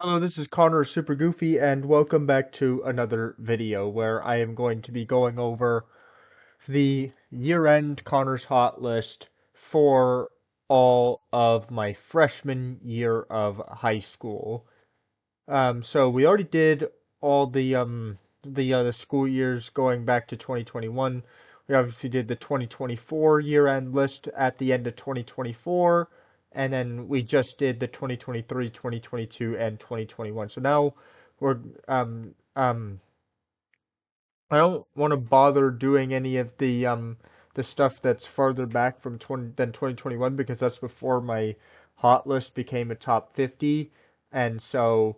Hello, this is Connor Super Goofy, and welcome back to another video where I am going to be going over the year-end Connor's Hot List for all of my freshman year of high school. So we already did all the school years going back to 2021. We obviously did the 2024 year-end list at the end of 2024, and then we just did the 2023, 2022, and 2021. So now we're um um I don't want to bother doing any of the stuff that's farther back from 2021 because that's before my hot list became a top 50, and so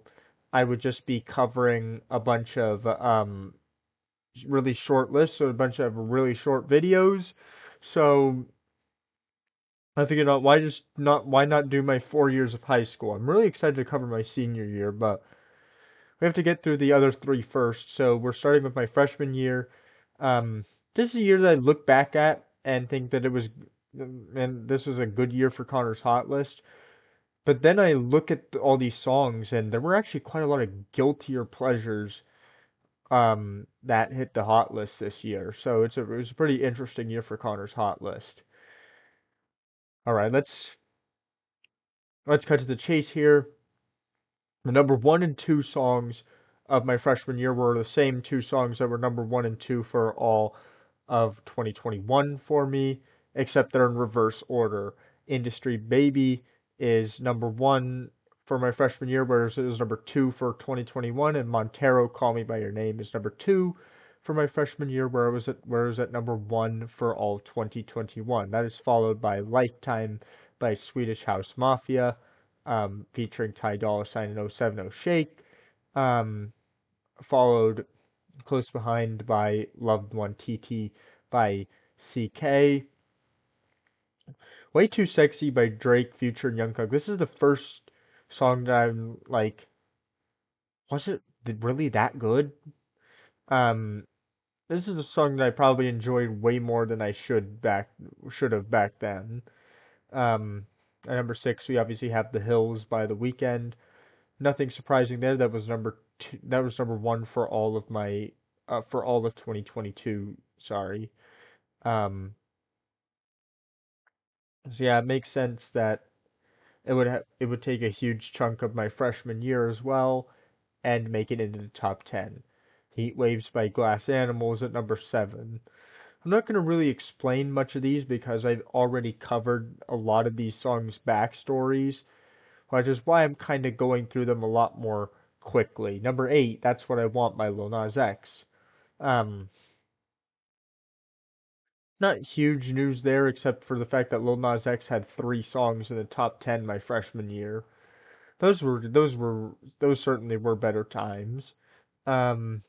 I would just be covering a bunch of really short lists or a bunch of really short videos. So I figured out why not do my 4 years of high school. I'm really excited to cover my senior year, but we have to get through the other three first. So we're starting with my freshman year. Um, this is a year that I look back at and think that and this was a good year for Connor's Hot List. But then I look at all these songs, and there were actually quite a lot of guiltier pleasures that hit the Hot List this year. So it was a pretty interesting year for Connor's Hot List. All right, let's cut to the chase here. The number one and two songs of my freshman year were the same two songs that were number one and two for all of 2021 for me, except they're in reverse order. Industry Baby is number one for my freshman year, whereas it was number two for 2021, and Montero Call Me by Your Name is number two for my freshman year, where it was at number one for all 2021. That is followed by Lifetime by Swedish House Mafia, featuring Ty Dolla $ign and 070 Shake, um, followed close behind by Loved One TT by CK. Way Too Sexy by Drake, Future, and Young Thug. This is the first song that I'm like, was it really that good? Um, this is a song that I probably enjoyed way more than I should have back then. At number six, we obviously have The Hills by The Weeknd. Nothing surprising there. That was number two. That was number one for all of my for all of 2022. Sorry. Um, so yeah, it makes sense that it would take a huge chunk of my freshman year as well and make it into the top 10. Heat Waves by Glass Animals at number 7. I'm not going to really explain much of these because I've already covered a lot of these songs' backstories, which is why I'm kind of going through them a lot more quickly. Number 8, That's What I Want by Lil Nas X. Um, Not huge news there, except for the fact that Lil Nas X had three songs in the top 10 my freshman year. Those certainly were better times. Um,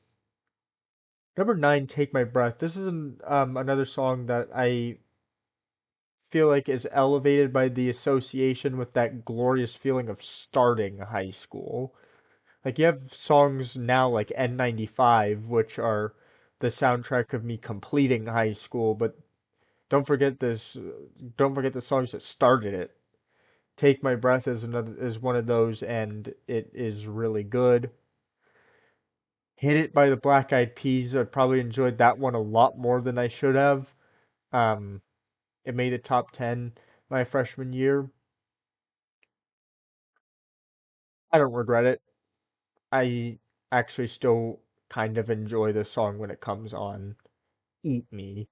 Number 9, Take My Breath. This is another song that I feel like is elevated by the association with that glorious feeling of starting high school. Like you have songs now like N95, which are the soundtrack of me completing high school, but don't forget this. Don't forget the songs that started it. Take My Breath is one of those, and it is really good. Hit It by the Black Eyed Peas. I probably enjoyed that one a lot more than I should have. Um, it made the top 10 my freshman year. I don't regret it. I actually still kind of enjoy the song when it comes on. Eat Me.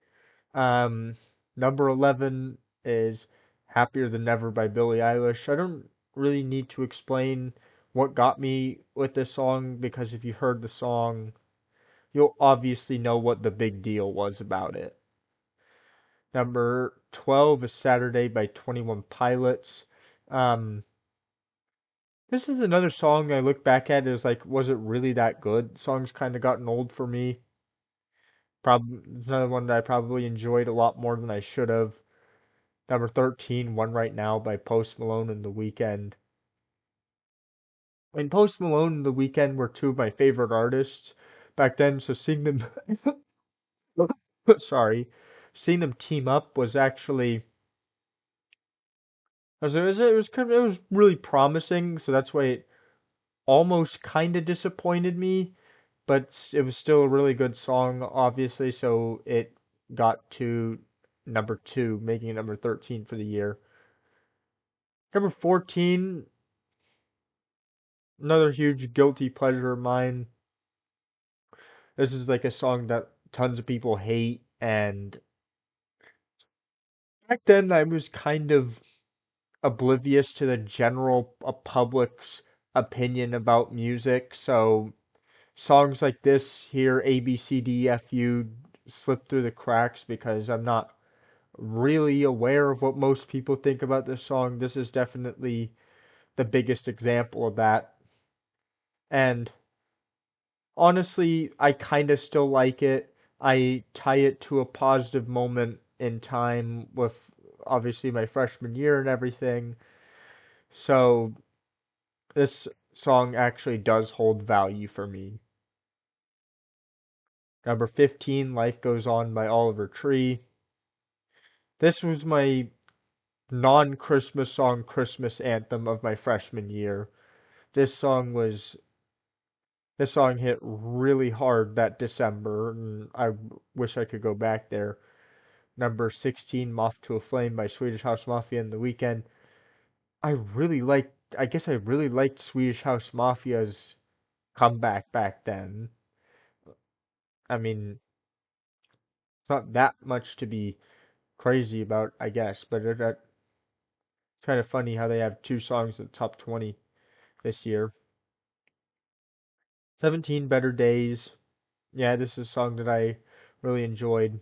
Um, Number 11 is Happier Than Ever by Billie Eilish. I don't really need to explain what got me with this song because if you heard the song, you'll obviously know what the big deal was about it. Number 12 is Saturday by 21 Pilots. Um, this is another song I look back at as like, was it really that good? Song's kind of gotten old for me. Probably another one that I probably enjoyed a lot more than I should have. Number 13, One Right Now by Post Malone and The Weeknd. And Post Malone and The Weeknd were two of my favorite artists back then, so seeing them sorry, seeing them team up was actually it was really promising, so that's why almost kind of disappointed me, but it was still a really good song, obviously, so it got to number 2, making it number 13 for the year. Number 14, another huge guilty pleasure of mine. This is like a song that tons of people hate, and back then I was kind of oblivious to the general public's opinion about music, so songs like this here, A B C D F U, slip through the cracks because I'm not really aware of what most people think about this song. This is definitely the biggest example of that. And honestly, I kind of still like it. I tie it to a positive moment in time with obviously my freshman year and everything. So this song actually does hold value for me. Number 15, Life Goes On by Oliver Tree. This was my non-Christmas song Christmas anthem of my freshman year. This song was this song hit really hard that December, and I wish I could go back there. Number 16, Moth to a Flame by Swedish House Mafia and The Weeknd. I guess I really liked Swedish House Mafia's comeback back then. I mean, it's not that much to be crazy about, I guess, but it's kind of funny how they have two songs in the top 20 this year. 17, Better Days. Yeah, this is a song that I really enjoyed.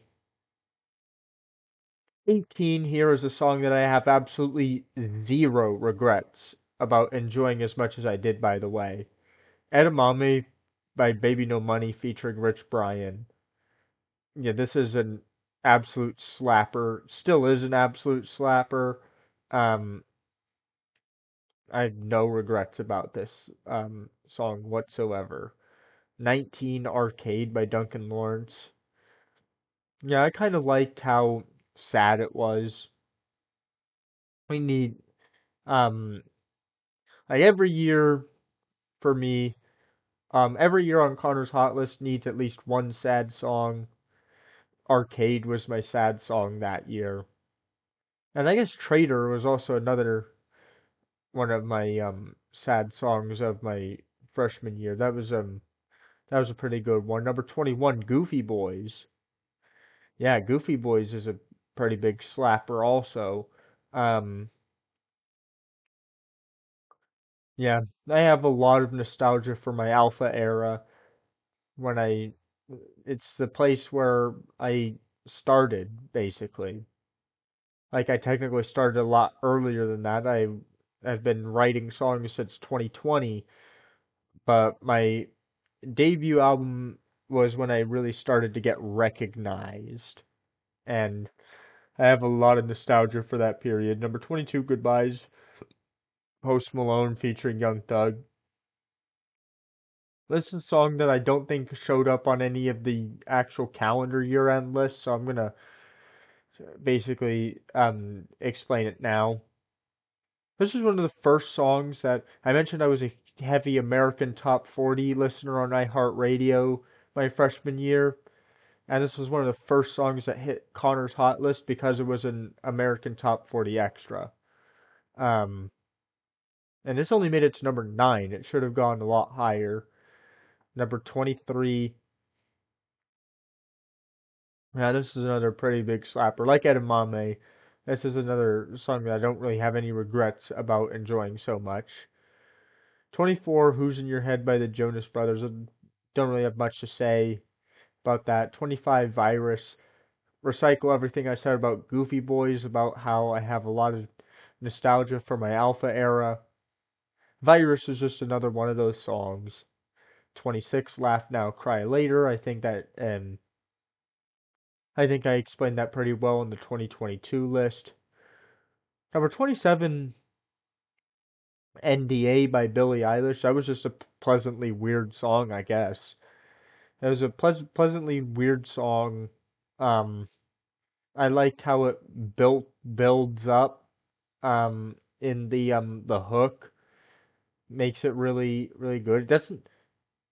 18, here is a song that I have absolutely zero regrets about enjoying as much as I did, by the way. Edamame by Baby No Money featuring Rich Brian. Yeah, this is an absolute slapper. Still is an absolute slapper. Um, I have no regrets about this song whatsoever. 19, Arcade by Duncan Lawrence. Yeah, I kind of liked how sad it was. We need um like every year for me, every year on Connor's Hot List needs at least one sad song. Arcade was my sad song that year. And I guess Traitor was also another one of my sad songs of my freshman year. That was a pretty good one. Number 21, Goofy Boys. Yeah, Goofy Boys is a pretty big slapper also. Um yeah, I have a lot of nostalgia for my alpha era when I it's the place where I started basically. Like I technically started a lot earlier than that. I've been writing songs since 2020, but my debut album was when I really started to get recognized. And I have a lot of nostalgia for that period. Number 22, Goodbyes, Post Malone featuring Young Thug. This is a song that I don't think showed up on any of the actual calendar year-end lists, so I'm gonna basically explain it now. This is one of the first songs that I mentioned I was a heavy American Top 40 listener on iHeartRadio my freshman year, and this was one of the first songs that hit Connor's Hot List because it was an American Top 40 extra. Um, and this only made it to number 9. It should have gone a lot higher. Number 23. Yeah, this is another pretty big slapper. Like Edamame, this is another song that I don't really have any regrets about enjoying so much. 24, Who's in Your Head by the Jonas Brothers. I don't really have much to say about that. 25, Virus. Recycle everything I said about Goofy Boys, about how I have a lot of nostalgia for my Alpha era. Virus is just another one of those songs. 26, Laugh Now, Cry Later. I think I explained that pretty well in the 2022 list. Number 27, NDA by Billie Eilish. That was just a pleasantly weird song, I guess. It was a pleasantly weird song. Um, I liked how it builds up in the hook. makes it really, really good. That's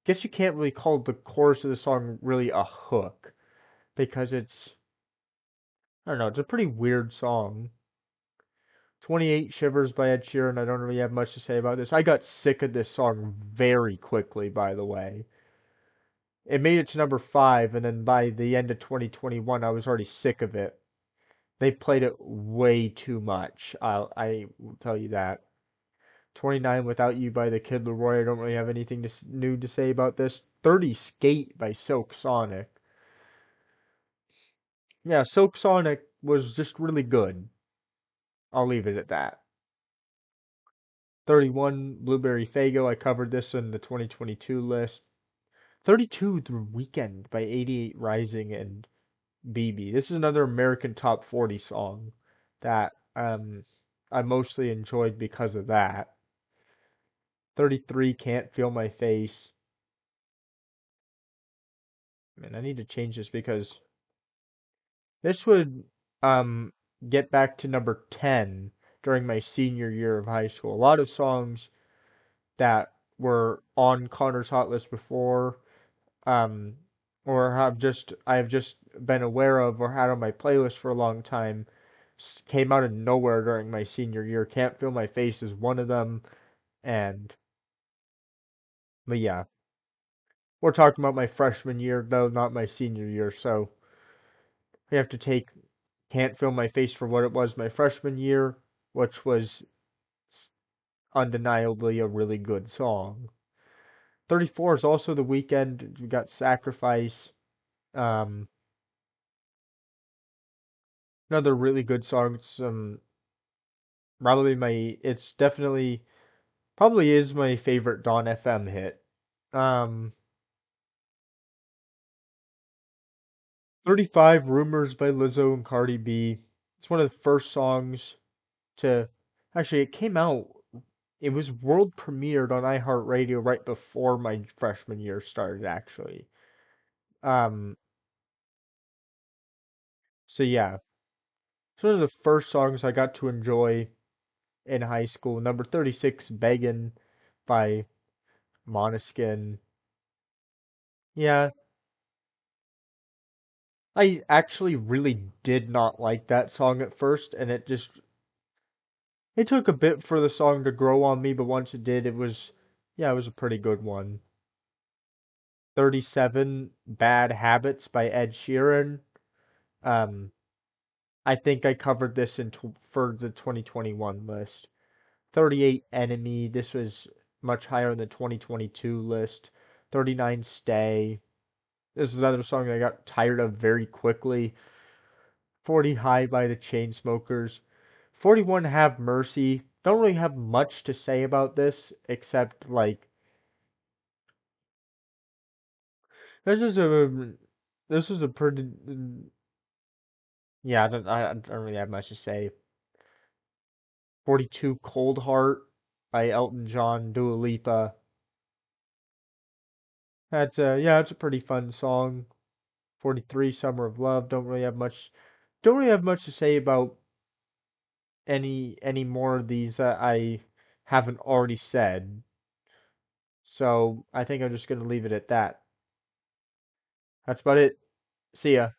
guess you can't really call the chorus of the song really a hook because I don't know, it's a pretty weird song. 28 Shivers by Ed Sheeran. I don't really have much to say about this. I got sick of this song very quickly, by the way. It made it to number 5, and then by the end of 2021, I was already sick of it. They played it way too much. I will tell you that. 29 Without You by the Kid Laroi. I don't really have anything new to say about this. 30 Skate by Silk Sonic. Yeah, Silk Sonic was just really good. I'll leave it at that. 31 Blueberry Faygo. I covered this in the 2022 list. 32 The Weekend by 88 Rising and BB. This is another American Top 40 song that I mostly enjoyed because of that. 33 Can't Feel My Face. Man, I need to change this because this would um get back to number 10 during my senior year of high school. A lot of songs that were on Connor's Hot List before, um, or I've just been aware of or had on my playlist for a long time, came out of nowhere during my senior year. Can't Feel My Face is one of them, and but yeah, we're talking about my freshman year though, not my senior year, so we have to take Can't Feel My Face for what it was my freshman year, which was undeniably a really good song. 34 is also The Weekend. We got Sacrifice. Um, Another really good song. It's probably it's definitely probably is my favorite Dawn FM hit. Um, 35 Rumors by Lizzo and Cardi B. It's one of the first songs to actually it came out. It was world premiered on iHeartRadio right before my freshman year started actually. Um, so yeah, it's one of the first songs I got to enjoy in high school. Number 36, Beggin' by Måneskin. Yeah, I actually really did not like that song at first, and it took a bit for the song to grow on me, but once it did, yeah, it was a pretty good one. 37, Bad Habits by Ed Sheeran. Um, I think I covered this for the 2021 list. 38, Enemy. This was much higher in the 2022 list. 39, Stay. This is another song I got tired of very quickly. 40 High by the Chainsmokers. 41 Have Mercy. Don't really have much to say about this except like this is a this is a pretty yeah, I don't really have much to say. 42 Cold Heart by Elton John, Dua Lipa. That's a yeah, it's a pretty fun song. 43 Summer of Love. Don't really have much to say about any more of these that I haven't already said. So I think I'm just gonna leave it at that. That's about it. See ya.